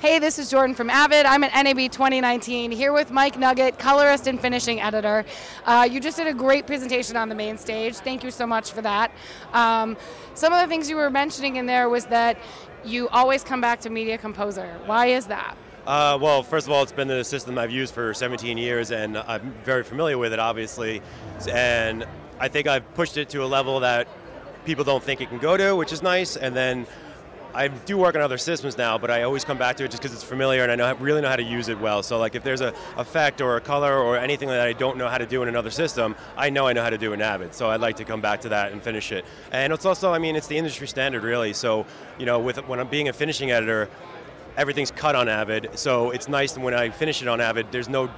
Hey, this is Jordan from Avid. I'm at NAB 2019 here with Mike Nuget, colorist and finishing editor. You just did a great presentation on the main stage. Thank you so much for that. Some of the things you were mentioning in there was that you always come back to Media Composer. Why is that? Well, first of all, it's been the system I've used for 17 years, and I'm very familiar with it, obviously. And I think I've pushed it to a level that people don't think it can go to, which is nice. And then I do work on other systems now, but I always come back to it just because it's familiar and I really know how to use it well. So like if there's an effect or a color or anything that I don't know how to do in another system, I know how to do in Avid. So I'd like to come back to that and finish it. And it's also, I mean, it's the industry standard really. So, you know, when I'm being a finishing editor, everything's cut on Avid. So it's nice when I finish it on Avid, there's no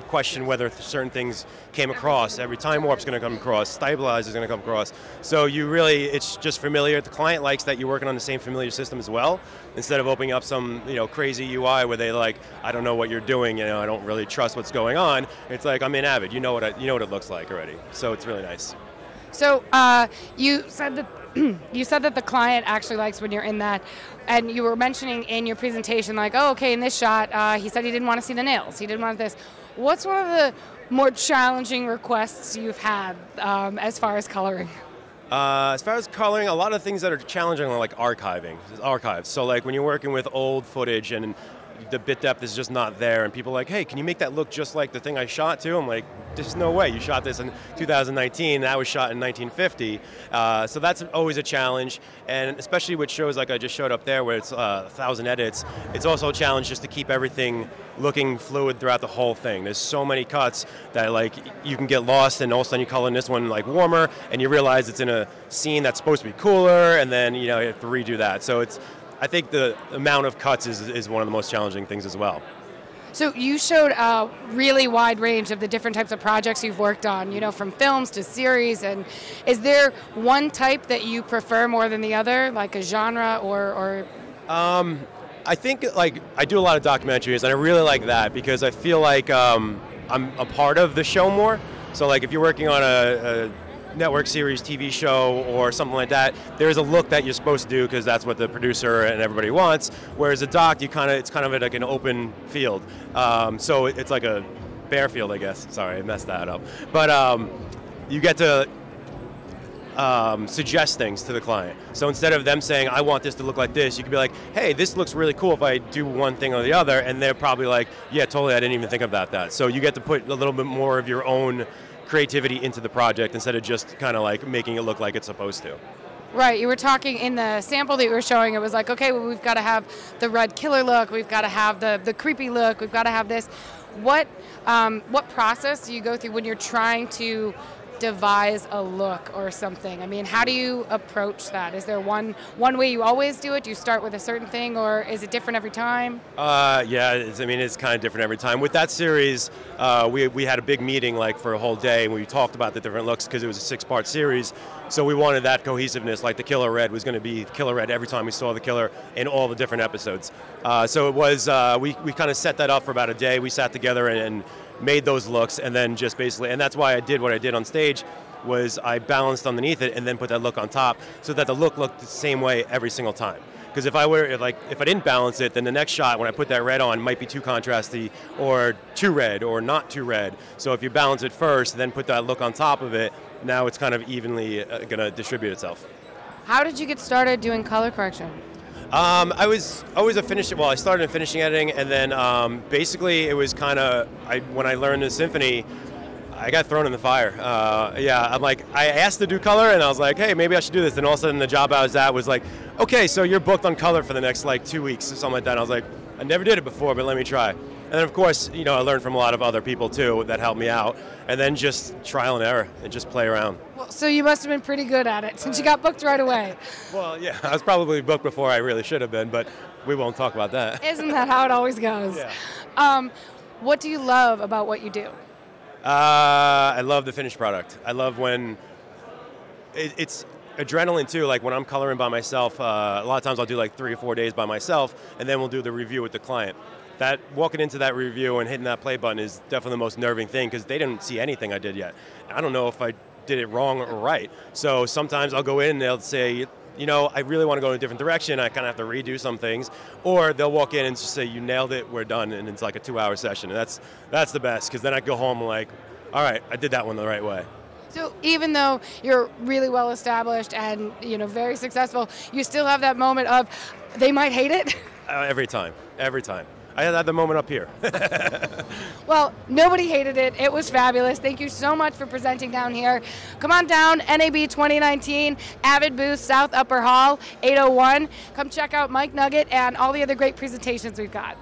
question whether certain things came across. Every time warp's going to come across, stabilize is going to come across. So you really, it's just familiar. The client likes that you're working on the same familiar system as well, instead of opening up some crazy UI where they like, I don't know what you're doing, I don't really trust what's going on. It's like, I'm in Avid, you know what it looks like already. So it's really nice. So you said that you said that the client actually likes when you're in that, and you were mentioning in your presentation, like, oh, okay, in this shot, he said he didn't want to see the nails. He didn't want this. What's one of the more challenging requests you've had as far as coloring? As far as coloring, a lot of things that are challenging are like archives. So like when you're working with old footage and the bit depth is just not there, and people are like, hey, can you make that look just like the thing I shot to? I'm like, there's no way. You shot this in 2019, that was shot in 1950. So that's always a challenge, and especially with shows like I just showed up there where it's 1,000 edits, it's also a challenge just to keep everything looking fluid throughout the whole thing. There's so many cuts that like you can get lost, and all of a sudden you color in this one like warmer, and you realize it's in a scene that's supposed to be cooler, and then you have to redo that. So I think the amount of cuts is one of the most challenging things as well. So you showed a really wide range of the different types of projects you've worked on, from films to series. And is there one type that you prefer more than the other, like a genre or? I think like I do a lot of documentaries, and I really like that because I feel like I'm a part of the show more. So like if you're working on a network series, TV show, or something like that, there's a look that you're supposed to do because that's what the producer and everybody wants. Whereas a doc, it's kind of like an open field. So it's like a bare field, I guess. Sorry, I messed that up. But you get to suggest things to the client. So instead of them saying, I want this to look like this, you could be like, hey, this looks really cool if I do one thing or the other, and they're probably like, yeah, totally, I didn't even think about that. So you get to put a little bit more of your own creativity into the project instead of just kind of like making it look like it's supposed to. Right, you were talking in the sample that you were showing, it was like, okay, well, we've got to have the red killer look, we've got to have the creepy look, we've got to have this. What process do you go through when you're trying to devise a look or something? I mean, how do you approach that? Is there one way you always do it? Do you start with a certain thing, or is it different every time? Yeah, it's kind of different every time. With that series, we had a big meeting like for a whole day, and we talked about the different looks because it was a 6-part series. So we wanted that cohesiveness, like the Killer Red was going to be Killer Red every time we saw the killer in all the different episodes. So it was, we kind of set that up for about a day. We sat together and made those looks, and then just basically, and that's why I did what I did on stage, was I balanced underneath it and then put that look on top so that the look looked the same way every single time. Because if I didn't balance it, then the next shot when I put that red on might be too contrasty or too red or not too red. So if you balance it first, then put that look on top of it, now it's kind of evenly going to distribute itself. How did you get started doing color correction? I was always I started in finishing editing, and then basically it was kind of, when I learned the symphony, I got thrown in the fire. I asked to do color, and I was like, hey, maybe I should do this. And all of a sudden the job I was at was like, okay, so you're booked on color for the next 2 weeks or something like that. And I was like, I never did it before, but let me try. And then of course, I learned from a lot of other people too that helped me out. And then just trial and error and just play around. Well, so you must have been pretty good at it since you got booked right away. Well, yeah, I was probably booked before I really should have been, but we won't talk about that. Isn't that how it always goes? Yeah. What do you love about what you do? I love the finished product. I love when it's adrenaline too. Like when I'm coloring by myself, a lot of times I'll do like 3 or 4 days by myself, and then we'll do the review with the client. That walking into that review and hitting that play button is definitely the most nerving thing because they didn't see anything I did yet. I don't know if I did it wrong or right. So sometimes I'll go in and they'll say, you know, I really want to go in a different direction. I kind of have to redo some things. Or they'll walk in and just say, you nailed it, we're done, and it's like a 2-hour session. And that's the best, because then I go home like, all right, I did that one the right way. So even though you're really well established and, you know, very successful, you still have that moment of they might hate it? Every time. I had the moment up here. Well, nobody hated it. It was fabulous. Thank you so much for presenting down here. Come on down, NAB 2019, Avid booth, South Upper Hall, 801. Come check out Mike Nuget and all the other great presentations we've got.